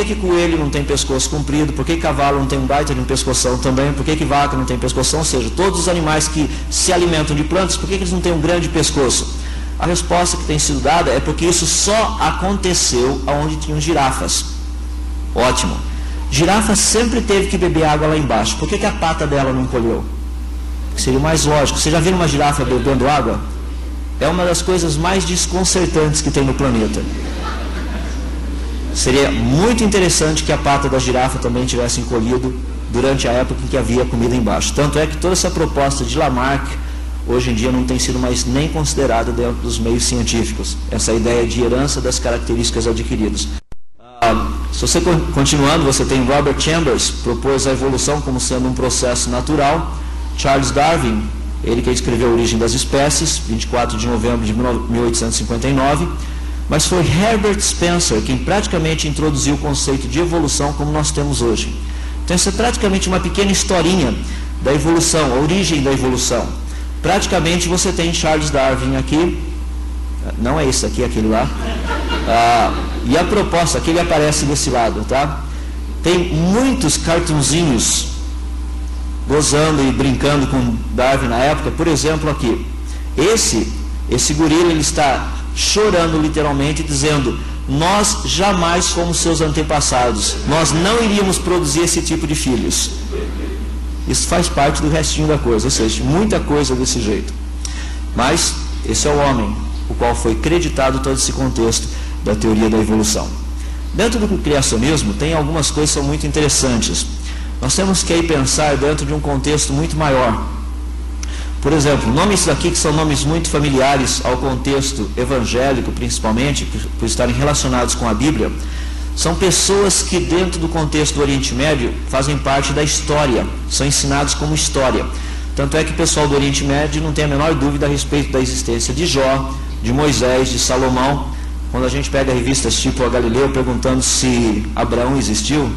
que coelho não tem pescoço comprido? Por que cavalo não tem um baita de um pescoção também? Por que vaca não tem pescoção? Ou seja, todos os animais que se alimentam de plantas, por que eles não têm um grande pescoço? A resposta que tem sido dada é porque isso só aconteceu onde tinham girafas. Ótimo. Girafa sempre teve que beber água lá embaixo. Por que a pata dela não encolheu? Seria o mais lógico. Você já viu uma girafa bebendo água? É uma das coisas mais desconcertantes que tem no planeta. Seria muito interessante que a pata da girafa também tivesse encolhido durante a época em que havia comida embaixo. Tanto é que toda essa proposta de Lamarck hoje em dia não tem sido mais nem considerada dentro dos meios científicos. Essa ideia de herança das características adquiridas. Se você continuando, você tem Robert Chambers, propôs a evolução como sendo um processo natural. Charles Darwin, ele que escreveu A Origem das Espécies, 24 de novembro de 1859. Mas foi Herbert Spencer quem praticamente introduziu o conceito de evolução como nós temos hoje. Então isso é praticamente uma pequena historinha da evolução, a origem da evolução. Praticamente você tem Charles Darwin aqui, não é esse aqui, é aquele lá. E a proposta, aqui ele aparece desse lado, tá? Tem muitos cartunzinhos gozando e brincando com Darwin na época. Por exemplo aqui, esse gorila, ele está chorando literalmente, dizendo: nós jamais fomos seus antepassados, nós não iríamos produzir esse tipo de filhos. Isso faz parte do restinho da coisa, ou seja, muita coisa desse jeito. Mas esse é o homem, o qual foi creditado todo esse contexto da teoria da evolução. Dentro do criacionismo tem algumas coisas que são muito interessantes. Nós temos que aí pensar dentro de um contexto muito maior. Por exemplo, nomes aqui que são nomes muito familiares ao contexto evangélico, principalmente, por estarem relacionados com a Bíblia, são pessoas que dentro do contexto do Oriente Médio fazem parte da história, são ensinados como história. Tanto é que o pessoal do Oriente Médio não tem a menor dúvida a respeito da existência de Jó, de Moisés, de Salomão. Quando a gente pega revistas tipo a Galileu perguntando se Abraão existiu,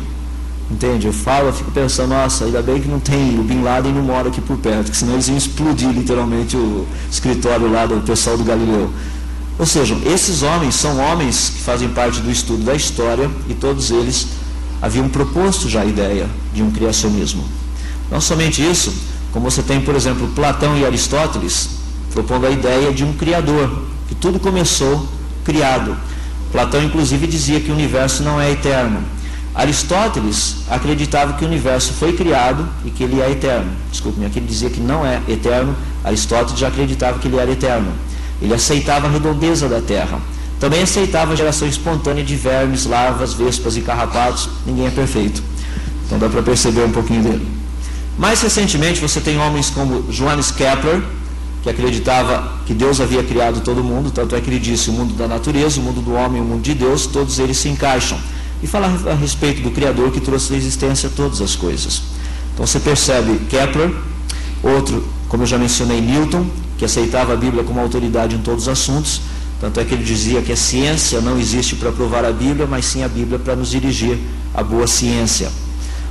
entende? Eu fico pensando, nossa, ainda bem que não tem o Bin Laden, não mora aqui por perto, que senão eles iam explodir literalmente o escritório lá do pessoal do Galileu. Ou seja, esses homens são homens que fazem parte do estudo da história e todos eles haviam proposto já a ideia de um criacionismo. Não somente isso, como você tem, por exemplo, Platão e Aristóteles propondo a ideia de um criador, que tudo começou criado. Platão inclusive dizia que o universo não é eterno. Aristóteles acreditava que o universo foi criado e que ele é eterno. Desculpe-me, aqui ele dizia que não é eterno. Aristóteles já acreditava que ele era eterno. Ele aceitava a redondeza da Terra. Também aceitava a geração espontânea de vermes, larvas, vespas e carrapatos. Ninguém é perfeito. Então dá para perceber um pouquinho dele. Mais recentemente você tem homens como Johannes Kepler, que acreditava que Deus havia criado todo mundo. Tanto é que ele disse: o mundo da natureza, o mundo do homem e o mundo de Deus, todos eles se encaixam. E falar a respeito do Criador que trouxe à existência todas as coisas. Então você percebe Kepler. Outro, como eu já mencionei, Newton, que aceitava a Bíblia como autoridade em todos os assuntos. Tanto é que ele dizia que a ciência não existe para provar a Bíblia, mas sim a Bíblia para nos dirigir à boa ciência.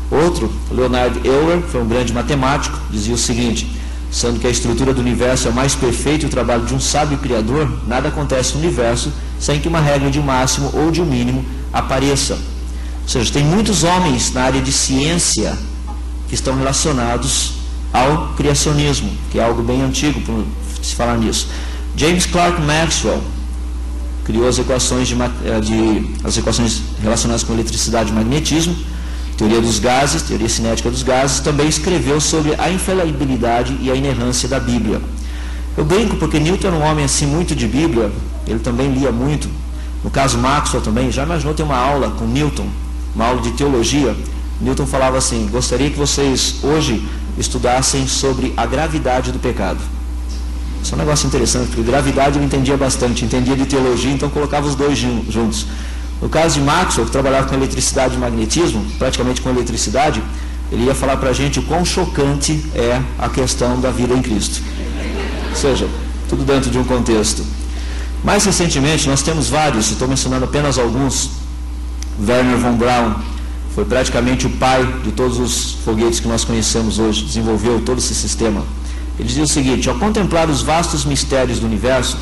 Outro, Leonard Euler, foi um grande matemático, dizia o seguinte: sendo que a estrutura do universo é o mais perfeito e o trabalho de um sábio criador, nada acontece no universo sem que uma regra de um máximo ou de um mínimo apareça. Ou seja, tem muitos homens na área de ciência que estão relacionados ao criacionismo, que é algo bem antigo por se falar nisso. James Clerk Maxwell criou as equações, as equações relacionadas com eletricidade e magnetismo, teoria dos gases, teoria cinética dos gases. Também escreveu sobre a infalibilidade e a inerrância da Bíblia. Eu brinco porque Newton era um homem assim muito de Bíblia, ele também lia muito. No caso Maxwell também, já imaginou ter uma aula com Newton, uma aula de teologia? Newton falava assim: gostaria que vocês hoje estudassem sobre a gravidade do pecado. Isso é um negócio interessante, porque gravidade ele entendia bastante, entendia de teologia, então colocava os dois juntos. No caso de Maxwell, que trabalhava com eletricidade e magnetismo, praticamente com eletricidade, ele ia falar para a gente o quão chocante é a questão da vida em Cristo. Ou seja, tudo dentro de um contexto. Mais recentemente, nós temos vários, estou mencionando apenas alguns. Wernher von Braun foi praticamente o pai de todos os foguetes que nós conhecemos hoje, desenvolveu todo esse sistema. Ele dizia o seguinte: ao contemplar os vastos mistérios do universo,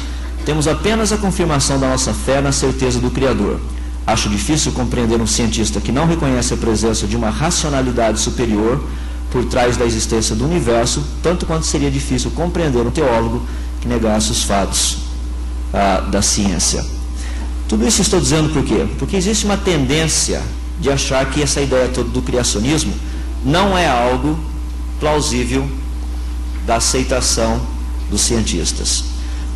temos apenas a confirmação da nossa fé na certeza do Criador. Acho difícil compreender um cientista que não reconhece a presença de uma racionalidade superior por trás da existência do universo, tanto quanto seria difícil compreender um teólogo que negasse os fatos da ciência. Tudo isso estou dizendo por quê? Porque existe uma tendência de achar que essa ideia toda do criacionismo não é algo plausível da aceitação dos cientistas.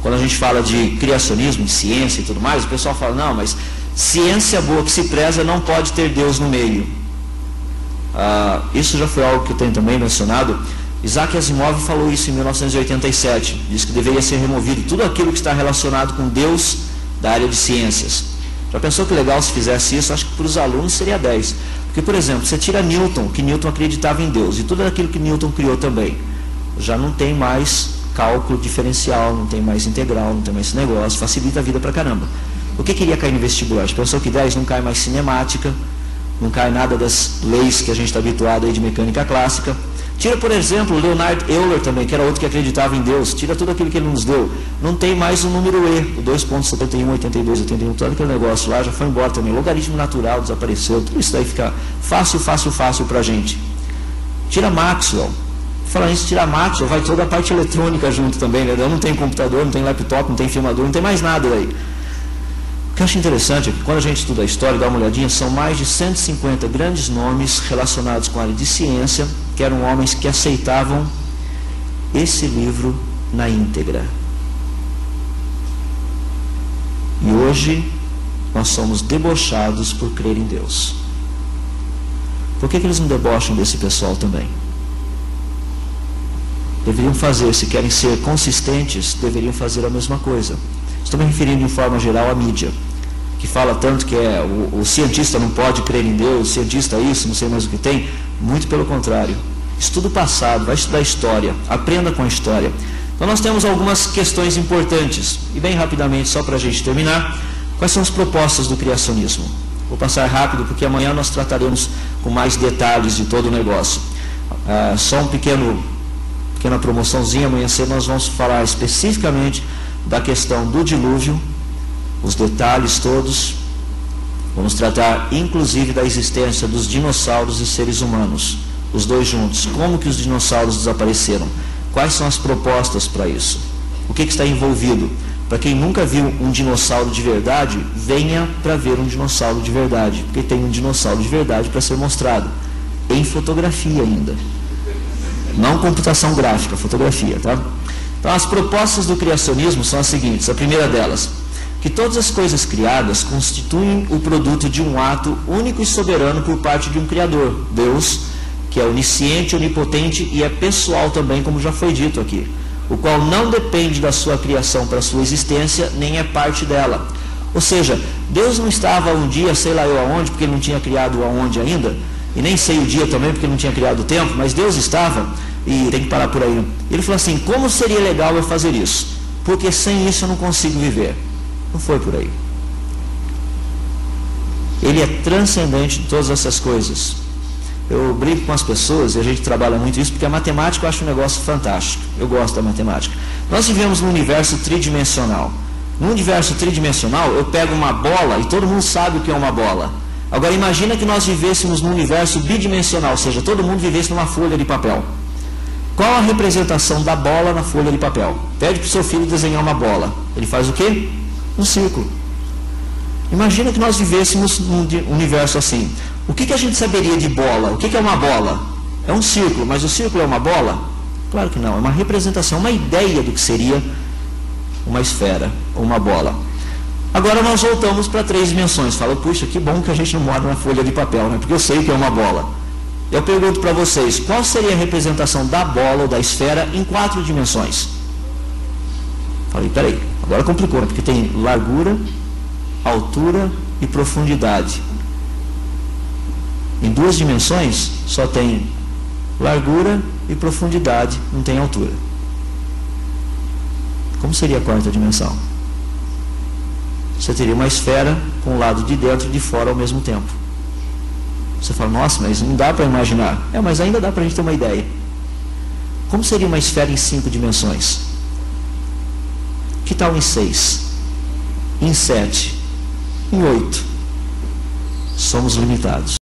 Quando a gente fala de criacionismo, de ciência e tudo mais, o pessoal fala, não, mas ciência boa que se preza não pode ter Deus no meio. Isso já foi algo que eu tenho também mencionado. Isaac Asimov falou isso em 1987. Disse que deveria ser removido tudo aquilo que está relacionado com Deus da área de ciências. Já pensou que legal se fizesse isso? Acho que para os alunos seria 10. Porque, por exemplo, você tira Newton, que Newton acreditava em Deus, e tudo aquilo que Newton criou também. Já não tem mais cálculo diferencial, não tem mais integral, não tem mais esse negócio, facilita a vida pra caramba. O que queria cair no vestibular? Já pensou que 10 não cai mais cinemática, não cai nada das leis que a gente está habituado aí de mecânica clássica. Tira, por exemplo, o Leonhard Euler também, que era outro que acreditava em Deus. Tira tudo aquilo que ele nos deu. Não tem mais o número E, o 2.71, 82, 81, todo aquele negócio lá já foi embora também. Logaritmo natural desapareceu. Tudo isso daí fica fácil para a gente. Tira Maxwell. Falando isso, tirar Maxwell, vai toda a parte eletrônica junto também, né? Eu não tenho computador, não tenho laptop, não tenho filmador, não tem mais nada aí. O que eu acho interessante é que quando a gente estuda a história, dá uma olhadinha, são mais de 150 grandes nomes relacionados com a área de ciência, que eram homens que aceitavam esse livro na íntegra. E hoje nós somos debochados por crer em Deus. Por que eles não debocham desse pessoal também? Deveriam fazer, se querem ser consistentes, deveriam fazer a mesma coisa. Estou me referindo de forma geral à mídia, que fala tanto que o cientista não pode crer em Deus, o cientista isso, não sei mais o que tem. Muito pelo contrário. Estuda o passado, vai estudar a história, aprenda com a história. Então nós temos algumas questões importantes. E bem rapidamente, só para a gente terminar, quais são as propostas do criacionismo? Vou passar rápido, porque amanhã nós trataremos com mais detalhes de todo o negócio. Só pequena promoçãozinha, amanhã cedo nós vamos falar especificamente da questão do dilúvio, os detalhes todos. Vamos tratar inclusive da existência dos dinossauros e seres humanos, os dois juntos. Como que os dinossauros desapareceram? Quais são as propostas para isso? O que está envolvido? Para quem nunca viu um dinossauro de verdade, venha para ver um dinossauro de verdade, porque tem um dinossauro de verdade para ser mostrado, em fotografia ainda. Não computação gráfica, fotografia, tá? Então, as propostas do criacionismo são as seguintes. A primeira delas, que todas as coisas criadas constituem o produto de um ato único e soberano por parte de um Criador, Deus, que é onisciente, onipotente e é pessoal também, como já foi dito aqui, o qual não depende da sua criação para a sua existência, nem é parte dela. Ou seja, Deus não estava um dia, sei lá eu aonde, porque ele não tinha criado aonde ainda, e nem sei o dia também, porque ele não tinha criado o tempo, mas Deus estava, e tem que parar por aí. Ele falou assim, como seria legal eu fazer isso? Porque sem isso eu não consigo viver. Não foi por aí. Ele é transcendente de todas essas coisas. Eu brinco com as pessoas, e a gente trabalha muito isso, porque a matemática eu acho um negócio fantástico. Eu gosto da matemática. Nós vivemos num universo tridimensional. No universo tridimensional, eu pego uma bola, e todo mundo sabe o que é uma bola. Agora imagina que nós vivêssemos num universo bidimensional, ou seja, todo mundo vivesse numa folha de papel. Qual a representação da bola na folha de papel? Pede para o seu filho desenhar uma bola. Ele faz o quê? Um círculo. Imagina que nós vivêssemos num universo assim. O que a gente saberia de bola? O que é uma bola? É um círculo, mas o círculo é uma bola? Claro que não, é uma representação, uma ideia do que seria uma esfera ou uma bola. Agora nós voltamos para 3 dimensões. Fala, puxa, que bom que a gente não mora na folha de papel, né? Porque eu sei o que é uma bola. Eu pergunto para vocês, qual seria a representação da bola ou da esfera em 4 dimensões? Falei, peraí, agora complicou, né? Porque tem largura, altura e profundidade. Em 2 dimensões só tem largura e profundidade, não tem altura. Como seria a 4ª dimensão? Você teria uma esfera com o lado de dentro e de fora ao mesmo tempo. Você fala, nossa, mas não dá para imaginar. Mas ainda dá para a gente ter uma ideia. Como seria uma esfera em 5 dimensões? Que tal em 6? Em 7? Em 8? somos limitados.